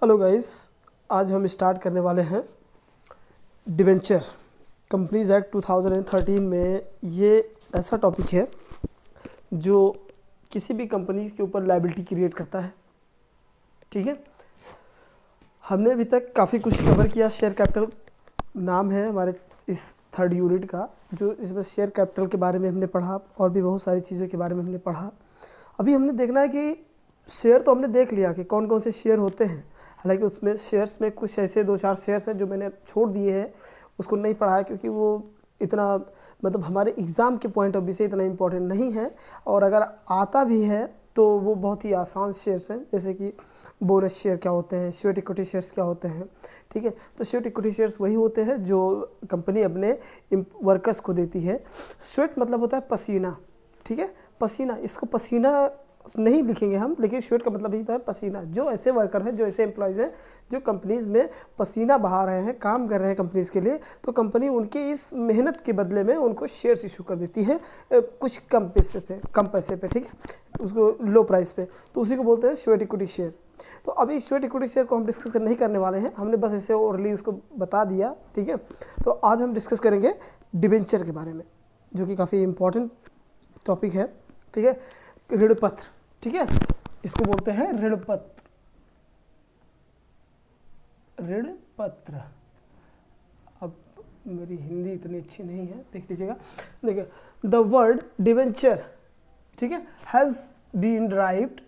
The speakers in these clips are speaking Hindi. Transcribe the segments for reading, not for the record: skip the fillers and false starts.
हेलो गाइस, आज हम स्टार्ट करने वाले हैं डिबेंचर। कंपनीज एक्ट 2013 में ये ऐसा टॉपिक है जो किसी भी कंपनी के ऊपर लायबिलिटी क्रिएट करता है। ठीक है, हमने अभी तक काफ़ी कुछ कवर किया। शेयर कैपिटल नाम है हमारे इस थर्ड यूनिट का, जो इसमें शेयर कैपिटल के बारे में हमने पढ़ा और भी बहुत सारी चीज़ों के बारे में हमने पढ़ा। अभी हमने देखना है कि शेयर तो हमने देख लिया कि कौन कौन से शेयर होते हैं। हालांकि उसमें शेयर्स में कुछ ऐसे 2-4 शेयर्स हैं जो मैंने छोड़ दिए हैं, उसको नहीं पढ़ा है क्योंकि वो इतना मतलब हमारे एग्ज़ाम के पॉइंट ऑफ व्यू से इतना इम्पोर्टेंट नहीं है, और अगर आता भी है तो वो बहुत ही आसान शेयर्स हैं। जैसे कि बोनस शेयर क्या होते हैं, स्वेट इक्विटी शेयर्स क्या होते हैं। ठीक है, तो स्वेट इक्विटी शेयर्स वही होते हैं जो कंपनी अपने वर्कर्स को देती है। स्वेट मतलब होता है पसीना। ठीक है, पसीना, इसको पसीना नहीं लिखेंगे हम, लेकिन स्वेट का मतलब ही होता है पसीना। जो ऐसे वर्कर हैं, जो ऐसे एम्प्लॉयज़ हैं जो कंपनीज़ में पसीना बहा रहे हैं, काम कर रहे हैं कंपनीज़ के लिए, तो कंपनी उनकी इस मेहनत के बदले में उनको शेयर्स इशू कर देती है कुछ कम पैसे पे। ठीक है, उसको लो प्राइस पे, तो उसी को बोलते हैं स्वेट इक्विटी शेयर। तो अभी स्वेट इक्विटी शेयर को हम डिस्कस नहीं करने वाले हैं, हमने बस ऐसे ओरली उसको बता दिया। ठीक है, तो आज हम डिस्कस करेंगे डिबेंचर के बारे में, जो कि काफ़ी इम्पोर्टेंट टॉपिक है। ठीक है, ऋण पत्र। ठीक है, इसको बोलते हैं ऋण पत्र। ऋण पत्र। अब मेरी हिंदी इतनी अच्छी नहीं है, देख लीजिएगा। देखिए, द वर्ड डिवेंचर, ठीक है, हैज़ बीन डिराइव्ड,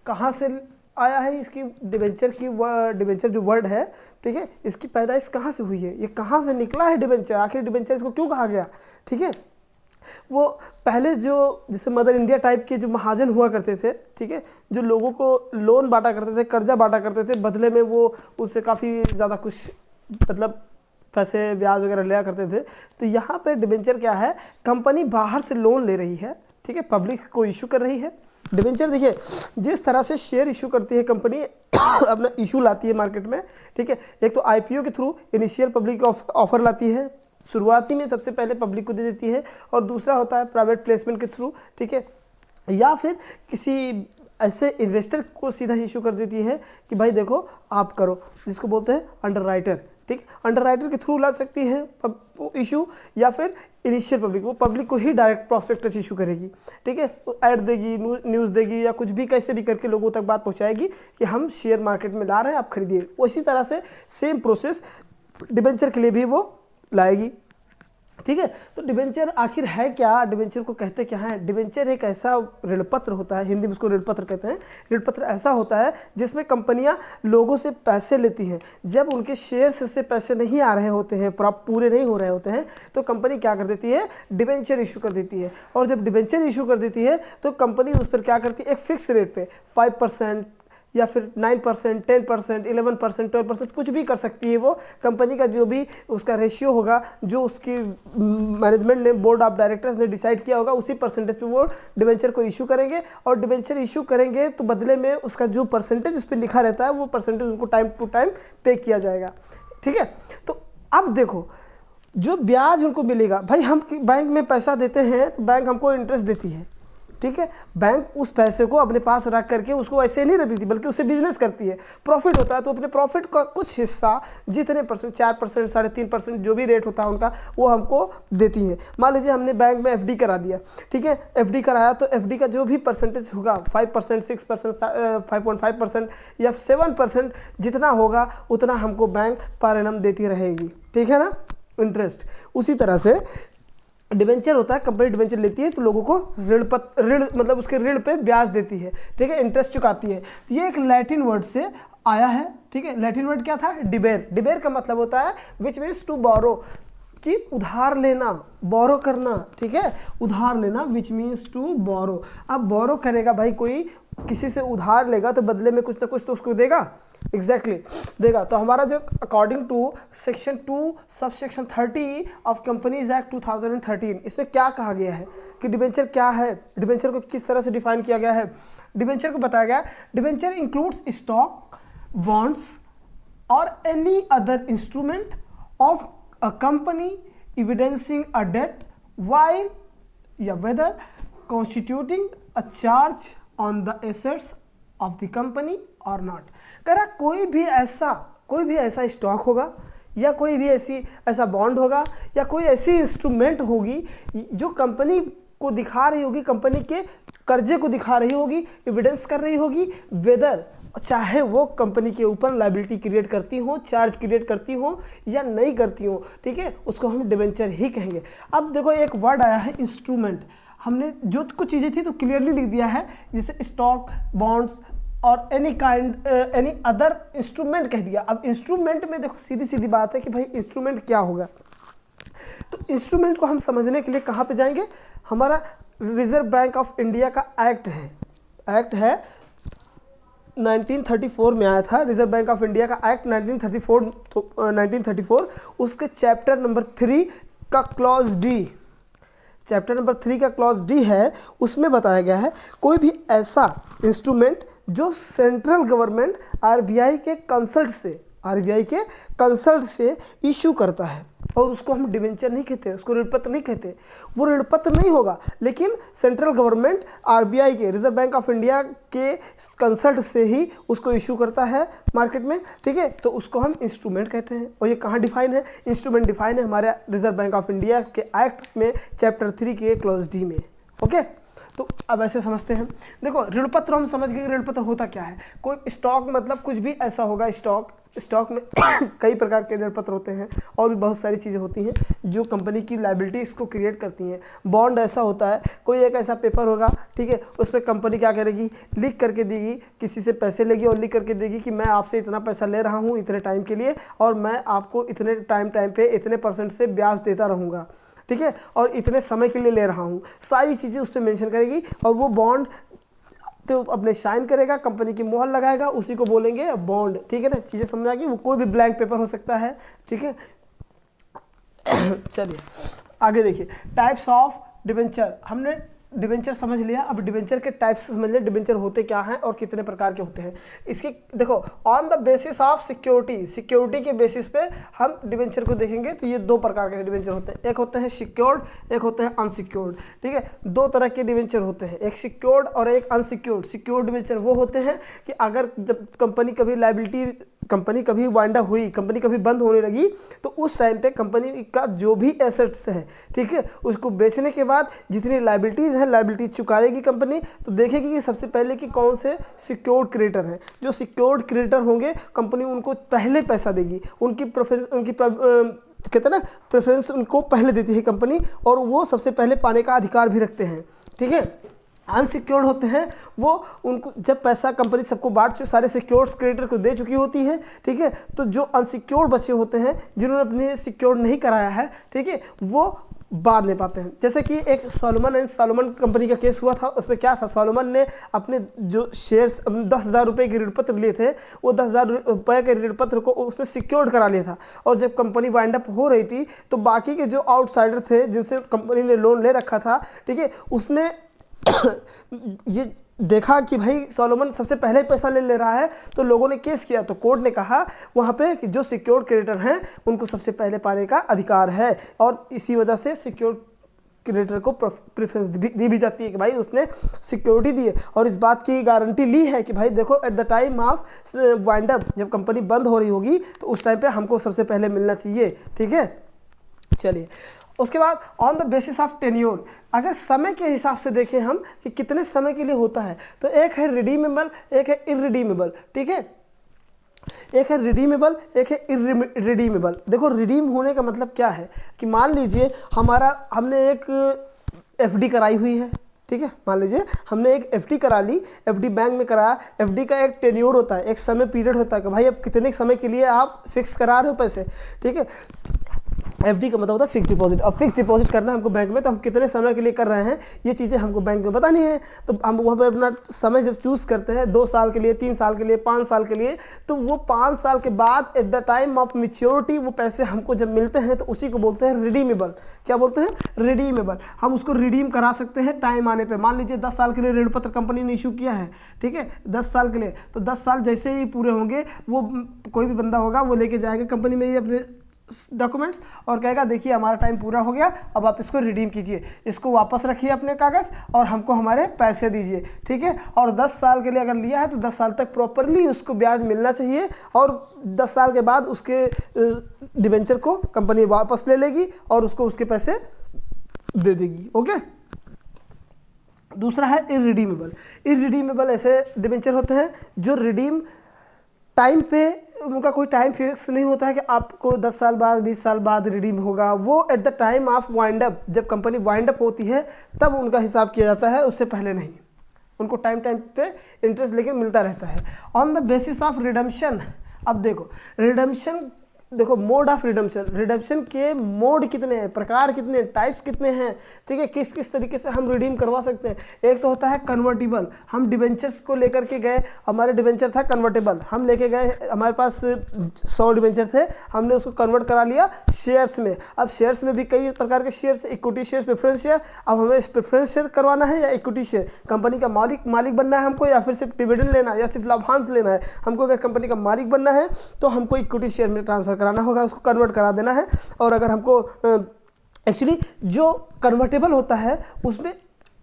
कहाँ से आया है इसकी डिवेंचर की डिवेंचर जो वर्ड है, ठीक है, इसकी पैदाइश कहाँ से हुई है, ये कहाँ से निकला है डिवेंचर, आखिर डिवेंचर इसको क्यों कहा गया। ठीक है, वो पहले जो जैसे मदर इंडिया टाइप के जो महाजन हुआ करते थे, ठीक है, जो लोगों को लोन बांटा करते थे, कर्जा बांटा करते थे, बदले में वो उससे काफ़ी ज़्यादा कुछ मतलब पैसे ब्याज वगैरह लिया करते थे। तो यहाँ पे डिबेंचर क्या है, कंपनी बाहर से लोन ले रही है, ठीक है, पब्लिक को इशू कर रही है। डिबेंचर देखिए, जिस तरह से शेयर इशू करती है कंपनी अपना इशू लाती है मार्केट में। ठीक है, एक तो आईपीओ के थ्रू इनिशियल पब्लिक ऑफर लाती है, शुरुआती में सबसे पहले पब्लिक को दे देती है, और दूसरा होता है प्राइवेट प्लेसमेंट के थ्रू। ठीक है, या फिर किसी ऐसे इन्वेस्टर को सीधा इशू कर देती है कि भाई देखो आप करो, जिसको बोलते हैं अंडरराइटर। ठीक, अंडरराइटर के थ्रू ला सकती है इशू, या फिर इनिशियल पब्लिक, वो पब्लिक को ही डायरेक्ट प्रॉस्पेक्टस इशू करेगी। ठीक है, तो ऐड देगी, न्यूज़ देगी, या कुछ भी कैसे भी करके लोगों तक बात पहुंचाएगी कि हम शेयर मार्केट में ला रहे हैं, आप खरीदिए। उसी तरह से सेम प्रोसेस डिबेंचर के लिए भी वो लाएगी। ठीक है, तो डिबेंचर आखिर है क्या, डिबेंचर को कहते क्या है। डिबेंचर एक ऐसा ऋण पत्र होता है, हिंदी में उसको ऋण पत्र कहते हैं। ऋण पत्र ऐसा होता है जिसमें कंपनियां लोगों से पैसे लेती हैं। जब उनके शेयर्स से पैसे नहीं आ रहे होते हैं, पूरे नहीं हो रहे होते हैं, तो कंपनी क्या कर देती है, डिबेंचर इशू कर देती है। और जब डिबेंचर इशू कर देती है तो कंपनी उस पर क्या करती है, एक फिक्स रेट पे 5% या फिर 9%, 10%, 11%, 12% कुछ भी कर सकती है। वो कंपनी का जो भी उसका रेशियो होगा, जो उसकी मैनेजमेंट ने, बोर्ड ऑफ डायरेक्टर्स ने डिसाइड किया होगा, उसी परसेंटेज पे वो डिबेंचर को इशू करेंगे। और डिबेंचर इशू करेंगे तो बदले में उसका जो परसेंटेज उस पर लिखा रहता है, वो परसेंटेज उनको टाइम टू टाइम पे किया जाएगा। ठीक है, तो अब देखो, जो ब्याज उनको मिलेगा, भाई हम बैंक में पैसा देते हैं तो बैंक हमको इंटरेस्ट देती है। ठीक है, बैंक उस पैसे को अपने पास रख करके उसको ऐसे नहीं रख देती, बल्कि उससे बिजनेस करती है। प्रॉफिट होता है तो अपने प्रॉफिट का कुछ हिस्सा, जितने परसेंट, 4%, 3.5%, जो भी रेट होता है उनका, वो हमको देती है। मान लीजिए हमने बैंक में एफडी करा दिया। ठीक है, एफडी कराया तो एफडी का जो भी परसेंटेज होगा, 5%, 6%, 5.5% या 7%, जितना होगा उतना हमको बैंक पर एनम देती रहेगी। ठीक है ना, इंटरेस्ट। उसी तरह से डिबेंचर होता है, कंपनी डिबेंचर लेती है तो लोगों को ऋण मतलब उसके ऋण पे ब्याज देती है। ठीक है, इंटरेस्ट चुकाती है। तो ये एक लैटिन वर्ड से आया है। ठीक है, लैटिन वर्ड क्या था, डिबेर। डिबेर का मतलब होता है विच मीन्स टू बोरो, कि उधार लेना, बोरो करना। ठीक है, उधार लेना विच मीन्स टू बोरो। अब बोरो करेगा भाई, कोई किसी से उधार लेगा तो बदले में कुछ ना कुछ तो उसको देगा। एग्जैक्टली देगा। तो हमारा जो according to section 2 sub section 30 of companies act 2013, इसमें क्या कहा गया है कि डिबेंचर क्या है, डिबेंचर को किस तरह से डिफाइन किया गया है। डिबेंचर को बताया गया, डिबेंचर इंक्लूड्स स्टॉक, बॉन्ड्स और any other instrument of a company evidencing a debt while whether constituting a charge on the assets of the company और नॉट। कह रहा कोई भी ऐसा स्टॉक होगा या कोई भी ऐसा बॉन्ड होगा या कोई ऐसी इंस्ट्रूमेंट होगी जो कंपनी को दिखा रही होगी, कंपनी के कर्जे को दिखा रही होगी, एविडेंस कर रही होगी, वेदर चाहे वो कंपनी के ऊपर लायबिलिटी क्रिएट करती हो, चार्ज क्रिएट करती हो या नहीं करती हो, ठीक है, उसको हम डिबेंचर ही कहेंगे। अब देखो एक वर्ड आया है इंस्ट्रूमेंट, हमने जो कुछ चीज़ें थी तो क्लियरली लिख दिया है, जैसे स्टॉक, बॉन्ड्स और एनी अदर इंस्ट्रूमेंट कह दिया। अब इंस्ट्रूमेंट में देखो सीधी सीधी बात है कि भाई इंस्ट्रूमेंट क्या होगा। तो इंस्ट्रूमेंट को हम समझने के लिए कहाँ पे जाएंगे, हमारा रिजर्व बैंक ऑफ इंडिया का एक्ट है 1934 में आया था, रिजर्व बैंक ऑफ इंडिया का एक्ट 1934, उसके चैप्टर नंबर 3 का क्लॉज डी, चैप्टर नंबर 3 का क्लॉज डी है, उसमें बताया गया है कोई भी ऐसा इंस्ट्रूमेंट जो सेंट्रल गवर्नमेंट आरबीआई के कंसल्ट से इशू करता है, और उसको हम डिबेंचर नहीं कहते, उसको ऋणपत्र नहीं कहते, वो ऋणपत्र नहीं होगा, लेकिन सेंट्रल गवर्नमेंट आरबीआई के, रिजर्व बैंक ऑफ इंडिया के कंसल्ट से ही उसको इशू करता है मार्केट में, ठीक है, तो उसको हम इंस्ट्रूमेंट कहते हैं। और ये कहाँ डिफाइन है, इंस्ट्रूमेंट डिफाइन है हमारे रिजर्व बैंक ऑफ इंडिया के एक्ट में चैप्टर 3 के क्लॉज डी में। ओके, तो अब ऐसे समझते हैं। देखो ऋणपत्र हम समझ गए, ऋणपत्र होता क्या है, कोई स्टॉक मतलब कुछ भी ऐसा होगा, स्टॉक में कई प्रकार के ऋणपत्र होते हैं और भी बहुत सारी चीज़ें होती हैं जो कंपनी की लायबिलिटी इसको क्रिएट करती हैं। बॉन्ड ऐसा होता है, कोई एक ऐसा पेपर होगा, ठीक है, उस पर कंपनी क्या करेगी, लिख करके देगी, किसी से पैसे लेगी और लिख करके देगी कि मैं आपसे इतना पैसा ले रहा हूँ इतने टाइम के लिए, और मैं आपको इतने टाइम पे इतने % से ब्याज देता रहूँगा, ठीक है, और इतने समय के लिए ले रहा हूँ, सारी चीज़ें उस पर मेंशन करेगी, और वो बॉन्ड पे अपने साइन करेगा, कंपनी की मोहर लगाएगा, उसी को बोलेंगे बॉन्ड, ठीक है ना, चीज़ें समझ आ गई। वो कोई भी ब्लैंक पेपर हो सकता है, ठीक है। चलिए आगे देखिए, टाइप्स ऑफ डिबेंचर, हमने डिबेंचर समझ लिया, अब डिबेंचर के टाइप्स समझ लिया, डिबेंचर होते क्या हैं और कितने प्रकार के होते हैं। इसकी देखो on the basis of security के बेसिस पे हम डिबेंचर को देखेंगे, तो ये 2 प्रकार के डिबेंचर होते हैं, एक होते हैं सिक्योर्ड, एक होते हैं अनसिक्योर्ड, ठीक है, 2 तरह के डिबेंचर होते हैं, एक सिक्योर्ड और एक अनसिक्योर्ड। सिक्योर्ड डिबेंचर वो होते हैं कि अगर जब कंपनी कभी वाइंड अप हुई, कंपनी कभी बंद होने लगी, तो उस टाइम पे कंपनी का जो भी एसेट्स है, ठीक है, उसको बेचने के बाद जितनी लायबिलिटीज़ है, लायबिलिटी चुकाएगी कंपनी, तो देखेगी कि सबसे पहले कि कौन से सिक्योर्ड क्रेडिटर हैं। जो सिक्योर्ड क्रेडिटर होंगे कंपनी उनको पहले पैसा देगी, कहते हैं ना प्रेफरेंस उनको पहले देती है कंपनी, और वो सबसे पहले पाने का अधिकार भी रखते हैं, ठीक है। अनसिक्योर्ड होते हैं वो, उनको जब पैसा कंपनी सबको सारे सिक्योर्ड क्रेडिटर को दे चुकी होती है, ठीक है, तो जो अनसिक्योर्ड बचे होते हैं जिन्होंने अपने सिक्योर्ड नहीं कराया है, ठीक है, वो बाद में पाते हैं। जैसे कि एक सॉलोमन कंपनी का केस हुआ था, उसमें क्या था, सॉलोमन ने अपने जो शेयर्स 10,000 रुपये के ऋणपत्र लिए थे, वो 10,000 रुपये के ऋणपत्र को उसने सिक्योर्ड करा लिया था, और जब कंपनी वाइंड अप हो रही थी तो बाकी के जो आउटसाइडर थे जिनसे कंपनी ने लोन ले रखा था, ठीक है, उसने ये देखा कि भाई सॉलोमन सबसे पहले पैसा ले रहा है, तो लोगों ने केस किया, तो कोर्ट ने कहा वहाँ पे कि जो सिक्योर्ड क्रेडिटर हैं उनको सबसे पहले पाने का अधिकार है, और इसी वजह से सिक्योर्ड क्रेडिटर को प्रेफरेंस दी भी जाती है कि भाई उसने सिक्योरिटी दी है, और इस बात की गारंटी ली है कि भाई देखो at the time of wind up, जब कंपनी बंद हो रही होगी तो उस टाइम पे हमको सबसे पहले मिलना चाहिए, ठीक है। चलिए उसके बाद on the basis of tenure, अगर समय के हिसाब से देखें हम कि कितने समय के लिए होता है, तो एक है रिडीमेबल, एक है इररिडीमेबल, ठीक है, एक है रिडीमेबल, एक है इररिडीमेबल। देखो रिडीम होने का मतलब क्या है कि मान लीजिए हमने एक एफडी कराई हुई है, ठीक है, मान लीजिए हमने एक एफडी करा ली, एफडी बैंक में कराया, एफडी का एक टेन्योर होता है, एक समय पीरियड होता है कि भाई अब कितने समय के लिए आप फिक्स करा रहे हो पैसे, ठीक है। एफडी का मतलब होता है फिक्स डिपॉजिट, और फिक्स डिपॉजिट करना है हमको बैंक में, तो हम कितने समय के लिए कर रहे हैं ये चीज़ें हमको बैंक में बतानी है, तो हम वहाँ पे अपना समय जब चूज़ करते हैं 2 साल के लिए, 3 साल के लिए, 5 साल के लिए, तो वो 5 साल के बाद at the time of maturity वो पैसे हमको जब मिलते हैं तो उसी को बोलते हैं रिडीमेबल। क्या बोलते हैं? रिडीमेबल। हम उसको रिडीम करा सकते हैं टाइम आने पर। मान लीजिए 10 साल के लिए ऋण पत्र कंपनी ने इशू किया है, ठीक है, 10 साल के लिए, तो 10 साल जैसे ही पूरे होंगे वो कोई भी बंदा होगा वो लेके जाएगा कंपनी में, ये अपने डॉक्यूमेंट्स और कहेगा देखिए हमारा टाइम पूरा हो गया, अब आप इसको रिडीम कीजिए, इसको वापस रखिए अपने कागज़ और हमको हमारे पैसे दीजिए, ठीक है। और 10 साल के लिए अगर लिया है तो 10 साल तक प्रॉपरली उसको ब्याज मिलना चाहिए और 10 साल के बाद उसके डिबेंचर को कंपनी वापस ले लेगी और उसको उसके पैसे दे देगी। ओके। दूसरा है इररिडीमेबल। इररिडीमेबल ऐसे डिबेंचर होते हैं जो रिडीम टाइम पे, उनका कोई टाइम फिक्स नहीं होता है कि आपको 10 साल बाद 20 साल बाद रिडीम होगा, वो at the time of wind up, जब कंपनी वाइंड अप होती है तब उनका हिसाब किया जाता है, उससे पहले नहीं। उनको टाइम टाइम पे इंटरेस्ट लेकिन मिलता रहता है। On the basis of redemption, अब देखो रिडम्पशन, देखो मोड ऑफ रिडम्पशन, रिडम्पशन के मोड कितने हैं, प्रकार कितने, टाइप्स कितने हैं, ठीक है, किस किस तरीके से हम रिडीम करवा सकते हैं। एक तो होता है कन्वर्टिबल, हम डिबेंचर्स को लेकर के गए, हमारे डिबेंचर था कन्वर्टेबल, हम लेके गए, हमारे पास 100 डिबेंचर थे, हमने उसको कन्वर्ट करा लिया शेयर्स में। अब शेयर्स में भी कई प्रकार के shares, equity share, preference share. अब हमें प्रेफरेंस शेयर करवाना है या इक्विटी शेयर, कंपनी का मालिक बनना है हमको या फिर सिर्फ डिविडेंड लेना है या सिर्फ लाभांश लेना है। हमको अगर कंपनी का मालिक बनना है तो हमको इक्विटी शेयर में ट्रांसफर कराना होगा, उसको कन्वर्ट करा देना है। और अगर हमको एक्चुअली जो कन्वर्टेबल होता है उसमें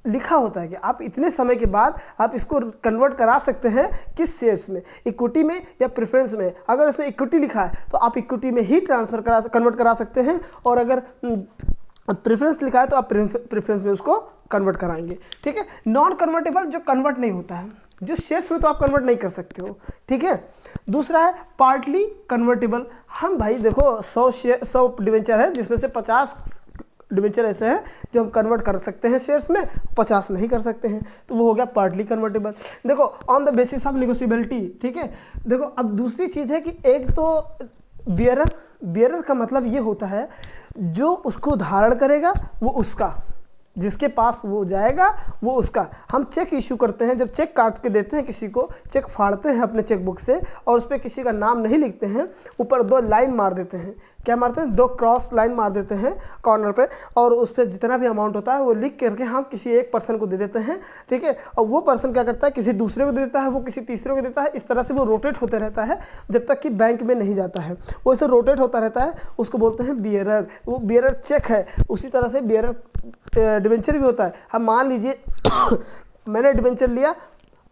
लिखा होता है कि आप इतने समय के बाद आप इसको कन्वर्ट करा सकते हैं किस शेयर्स में, इक्विटी में या प्रेफरेंस में। अगर इसमें इक्विटी लिखा है तो आप इक्विटी में ही कन्वर्ट करा सकते हैं, और अगर प्रेफरेंस लिखा है तो आप प्रेफरेंस में उसको कन्वर्ट कराएंगे, ठीक है। नॉन कन्वर्टेबल जो कन्वर्ट नहीं होता है, जो शेयर्स में तो आप कन्वर्ट नहीं कर सकते हो, ठीक है। दूसरा है पार्टली कन्वर्टेबल। हम भाई देखो 100 डिवेंचर है जिसमें से 50 डिवेंचर ऐसे हैं जो हम कन्वर्ट कर सकते हैं शेयर्स में, 50 नहीं कर सकते हैं, तो वो हो गया पार्टली कन्वर्टेबल। देखो ऑन द बेसिस ऑफ नेगोशिएबिलिटी, ठीक है। देखो अब दूसरी चीज़ है कि एक तो बियरर का मतलब ये होता है जो उसको धारण करेगा वो उसका, जिसके पास वो जाएगा वो उसका। हम चेक इशू करते हैं, जब चेक काट के देते हैं किसी को, चेक फाड़ते हैं अपने चेक बुक से और उस पर किसी का नाम नहीं लिखते हैं, ऊपर 2 लाइन मार देते हैं। क्या मारते हैं? 2 क्रॉस लाइन मार देते हैं कॉर्नर पे, और उस पर जितना भी अमाउंट होता है वो लिख करके हम किसी एक पर्सन को दे देते हैं, ठीक है। और वो पर्सन क्या करता है, किसी दूसरे को दे देता है, वो किसी तीसरे को देता है। इस तरह से वो रोटेट होते रहता है जब तक कि बैंक में नहीं जाता है, वो ऐसे रोटेट होता रहता है, उसको बोलते हैं बियरर। वो बियरर चेक है। उसी तरह से बियरर डिबेंचर भी होता है। हम मान लीजिए मैंने डिबेंचर लिया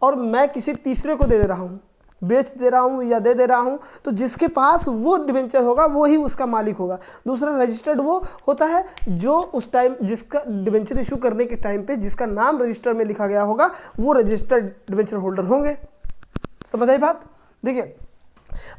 और मैं किसी तीसरे को दे दे रहा हूँ, बेच दे रहा हूँ या दे रहा हूँ, तो जिसके पास वो डिबेंचर होगा वो ही उसका मालिक होगा। दूसरा रजिस्टर्ड वो होता है जो उस टाइम जिसका डिबेंचर इशू करने के टाइम पे जिसका नाम रजिस्टर में लिखा गया होगा वो रजिस्टर्ड डिबेंचर होल्डर होंगे। समझ आई बात? देखिए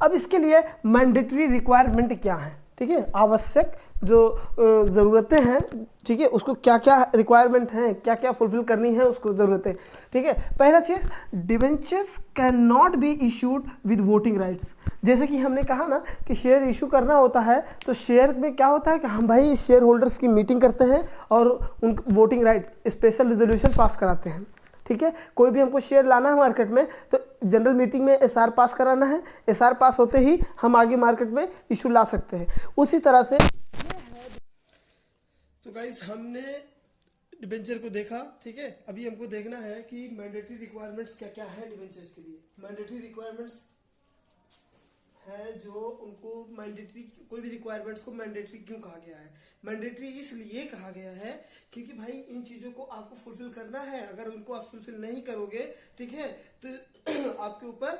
अब इसके लिए मैंडेटरी रिक्वायरमेंट क्या है, ठीक है, आवश्यक जो ज़रूरतें हैं, ठीक है, उसको क्या क्या रिक्वायरमेंट हैं, क्या क्या फुलफिल करनी है उसको ज़रूरतें, ठीक है। पहला चीज़, debentures can not be issued with voting rights. जैसे कि हमने कहा ना कि शेयर इशू करना होता है, तो शेयर में क्या होता है कि हम भाई शेयर होल्डर्स की मीटिंग करते हैं और उन voting right, special resolution pass कराते हैं, ठीक है। कोई भी हमको शेयर लाना है मार्केट में तो जनरल मीटिंग में एसआर पास कराना है, एसआर पास होते ही हम आगे मार्केट में इशू ला सकते हैं। उसी तरह से तो गाइस हमने डिबेंचर को देखा, ठीक है। अभी हमको देखना है कि मैंडेटरी रिक्वायरमेंट्स क्या क्या है डिबेंचर्स के लिए। मैंडेटरी रिक्वायरमेंट्स है जो उनको मैंडेटरी, कोई भी रिक्वायरमेंट्स को मैंडेटरी क्यों कहा गया है? मैंडेटरी इसलिए कहा गया है क्योंकि भाई इन चीज़ों को आपको फुलफिल करना है। अगर उनको आप फुलफिल नहीं करोगे, ठीक है, तो आपके ऊपर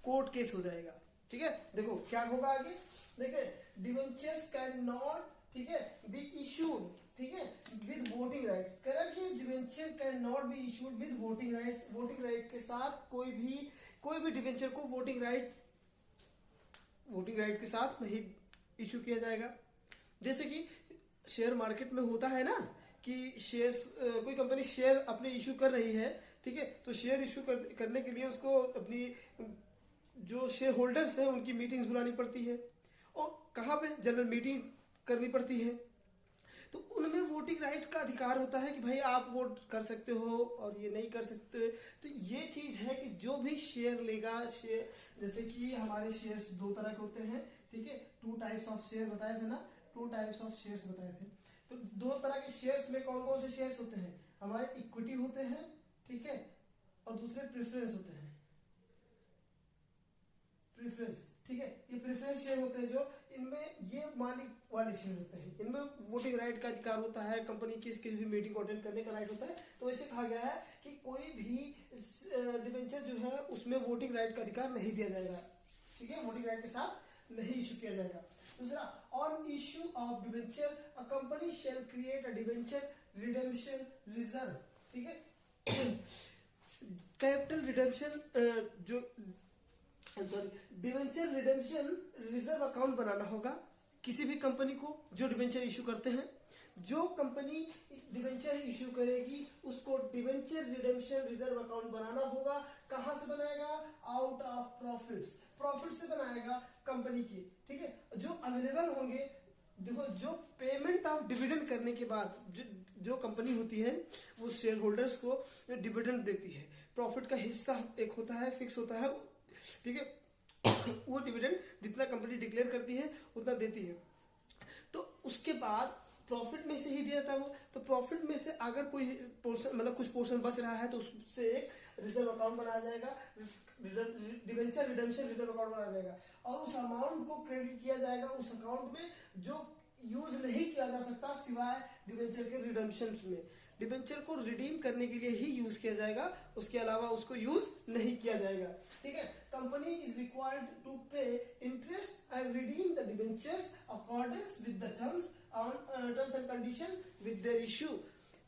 कोर्ट केस हो जाएगा, ठीक है। देखो क्या होगा आगे, देखिए डिबेंचर्स कैन नॉट, ठीक है, बी इशूड, ठीक है, विद वोटिंग राइट्स। कह रहा कि debenture can not be issued with voting rights. Voting right के साथ कोई भी डिबेंचर को वोटिंग राइट के साथ नहीं इशू किया जाएगा। जैसे कि शेयर मार्केट में होता है ना कि शेयर्स, कोई कंपनी शेयर अपने इशू कर रही है, ठीक है, तो शेयर इशू करने के लिए उसको अपनी जो शेयर होल्डर्स हैं उनकी मीटिंग्स बुलानी पड़ती है, और कहाँ पे? जनरल मीटिंग करनी पड़ती है। तो उनमें वोटिंग राइट का अधिकार होता है कि भाई आप वोट कर सकते हो और ये नहीं कर सकते। तो ये चीज़ है कि जो भी शेयर लेगा, शेयर जैसे कि हमारे शेयर्स 2 तरह के होते हैं, ठीक है, 2 टाइप्स ऑफ शेयर बताए थे ना, 2 टाइप्स ऑफ शेयर्स बताए थे। तो 2 तरह के शेयर्स में कौन कौन से शेयर्स होते हैं? हमारे इक्विटी होते हैं, ठीक है, और दूसरे प्रेफरेंस होते हैं। प्रेफरेंस, ठीक है, ये प्रेफरेंस शेयर होते हैं जो इनमें ये मालिक वाले शेयर होते हैं, इनमें वोटिंग राइट का अधिकार होता है, कंपनी की किसी भी मीटिंग को अटेंड करने का राइट होता है। तो ऐसे कहा गया है कि कोई भी डिबेंचर जो है उसमें वोटिंग राइट का अधिकार नहीं दिया जाएगा, ठीक है, वोटिंग राइट के साथ नहीं इशू किया जाएगा। दूसरा, on issue of debenture a company shall create a debenture redemption reserve, ठीक है, कैपिटल रिडेम्पशन जो sorry debenture redemption reserve account बनाना होगा किसी भी कंपनी को जो डिबेंचर इशू करते हैं। जो कंपनी डिबेंचर इशू करेगी उसको डिबेंचर रिडेम्पशन रिजर्व अकाउंट बनाना होगा। कहां से बनाएगा? आउट ऑफ प्रॉफिट्स, प्रॉफिट से बनाएगा कंपनी की, ठीक है, जो अवेलेबल होंगे। देखो, जो पेमेंट ऑफ डिविडेंड करने के बाद जो कंपनी होती है वो शेयर होल्डर्स को डिविडेंड देती है। प्रॉफिट का हिस्सा एक होता है, फिक्स होता है, ठीक है, वो डिविडेंड जितना कंपनी डिक्लेयर करती है उतना देती है। तो उसके बाद प्रॉफिट में से ही दिया था वो, तो प्रॉफिट में से अगर कोई पोर्शन मतलब कुछ पोर्शन बच रहा है तो उससे एक रिजर्व अकाउंट बनाया जाएगा, डिबेंचर रिडेम्पशन रिजर्व अकाउंट बनाया जाएगा, और उस अमाउंट को क्रेडिट किया जाएगा उस अकाउंट में जो यूज नहीं किया जा सकता सिवाय डिबेंचर के रिडेम्पशन में। डिबेंचर को रिडीम करने के लिए ही यूज किया जाएगा, उसके अलावा उसको यूज नहीं किया जाएगा, ठीक है। कंपनी इज रिक्वायर्ड टू पे interest and redeem the debentures according with the terms and condition with their issue.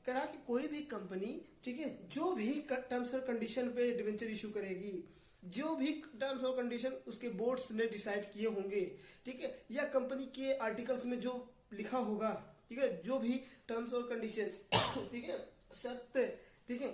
कहा कि कोई भी कंपनी, ठीक है, जो भी टर्म्स और कंडीशन पे डिबेंचर इशू करेगी, जो भी टर्म्स और कंडीशन उसके बोर्ड्स ने डिसाइड किए होंगे, ठीक है, या कंपनी के आर्टिकल्स में जो लिखा होगा, ठीक है, जो भी टर्म्स और कंडीशन, ठीक है, शर्तें, ठीक है,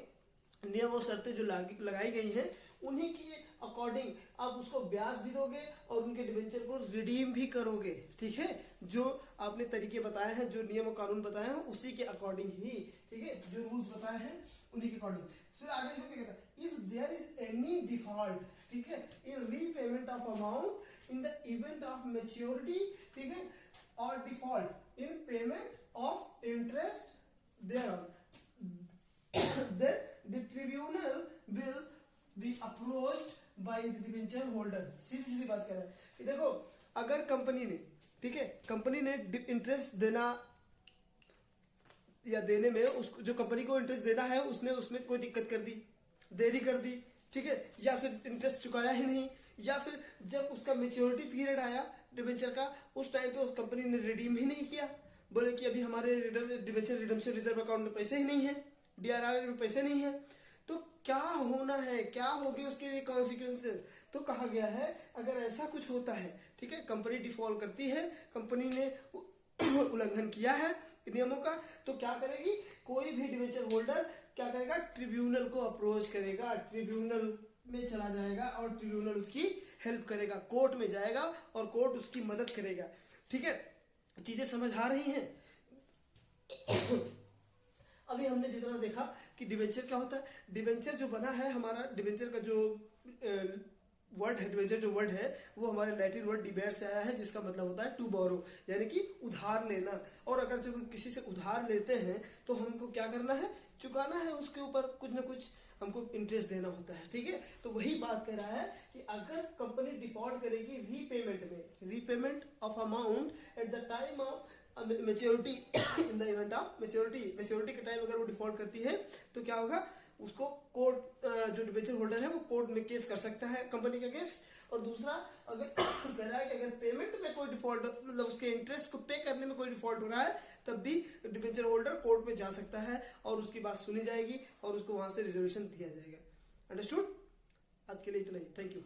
नियम और शर्तें जो लगाई गई हैं उन्हीं के अकॉर्डिंग आप उसको ब्याज भी दोगे और उनके डिबेंचर को रिडीम भी करोगे, ठीक है। जो आपने तरीके बताए हैं, जो नियम और कानून बताए हैं उसी के अकॉर्डिंग ही, ठीक है, जो रूल्स बताए हैं उन्हीं के अकॉर्डिंग। फिर आगे देखो क्या कहता है, if there is any default, ठीक है, in repayment of amount in the event of maturity, ठीक है, और default in payment of interest thereon, then the tribunal will be approached by the debenture holder। सीधी सीधी बात कर रहा है कि देखो, अगर कंपनी ने, ठीक है, कंपनी ने इंटरेस्ट देना या देने में उसको, जो कंपनी को इंटरेस्ट देना है उसने उसमें कोई दिक्कत कर दी, देरी कर दी, ठीक है, या फिर इंटरेस्ट चुकाया ही नहीं, या फिर जब उसका मेच्योरिटी पीरियड आया डिबेंचर का उस टाइम पे उस कंपनी ने रिडीम ही नहीं किया, बोले कि अभी हमारे डिबेंचर रिडेम्पशन रिजर्व अकाउंट में पैसे ही नहीं है, डीआरआर में पैसे नहीं है, तो क्या होना है, क्या होगी उसके कॉन्सिक्वेंसेस। तो कहा गया है अगर ऐसा कुछ होता है, ठीक है, कंपनी डिफॉल्ट करती है, कंपनी ने उल्लंघन किया है नियमों का, तो क्या करेगी, कोई भी डिबेंचर होल्डर क्या करेगा, ट्रिब्यूनल को अप्रोच करेगा, ट्रिब्यूनल में चला जाएगा और ट्रिब्यूनल उसकी हेल्प करेगा, कोर्ट में जाएगा और कोर्ट उसकी मदद करेगा, ठीक है। चीजें समझ आ रही हैं? अभी हमने जितना देखा कि डिबेंचर क्या होता है, डिबेंचर जो बना है हमारा, डिबेंचर का जो वर्ड है, डिबेंचर जो वर्ड है वो हमारे लैटिन वर्ड डिबेर से आया है, जिसका मतलब होता है टू बोरो, यानी कि उधार लेना। और अगर जब हम किसी से उधार लेते हैं तो हमको क्या करना है, चुकाना है, उसके ऊपर कुछ ना कुछ हमको इंटरेस्ट देना होता है, ठीक है। तो वही बात कर रहा है कि अगर कंपनी डिफॉल्ट करेगी रीपेमेंट में, repayment of amount at the time of maturity in the event of maturity के टाइम अगर वो डिफॉल्ट करती है तो क्या होगा, उसको कोर्ट, जो डिबेंचर होल्डर है वो कोर्ट में केस कर सकता है कंपनी के अगेंस्ट। और दूसरा, अगर कह रहा है कि अगर पेमेंट में कोई डिफॉल्ट, मतलब उसके इंटरेस्ट को पे करने में कोई डिफॉल्ट हो रहा है, तब भी डिबेंचर होल्डर कोर्ट में जा सकता है और उसकी बात सुनी जाएगी और उसको वहां से रिजर्वेशन दिया जाएगा। अंडरस्टूड? आज के लिए इतना ही, थैंक यू।